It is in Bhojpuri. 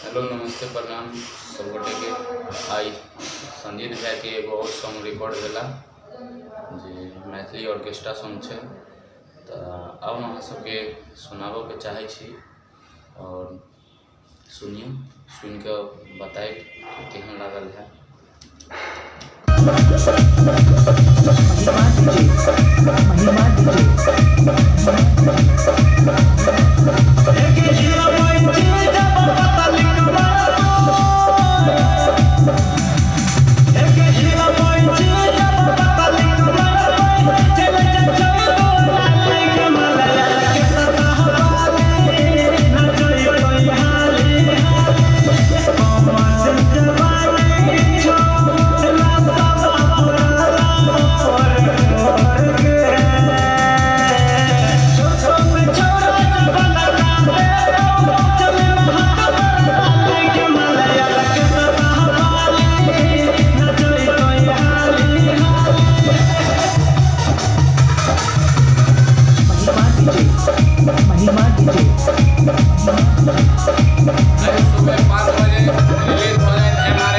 हेलो नमस्ते प्रणाम सब गोटे के। आई संजीत भाई के एगो और सॉन्ग रिकॉर्ड भेला जे मैथिली ऑर्केस्ट्रा सॉन्ग है, तो अब अहाँ सबके सुनाबो के चाहे छी और सुनिए, सुन के बताए केहन लागल है। सुबह 5 बजे रिलीज हो जाए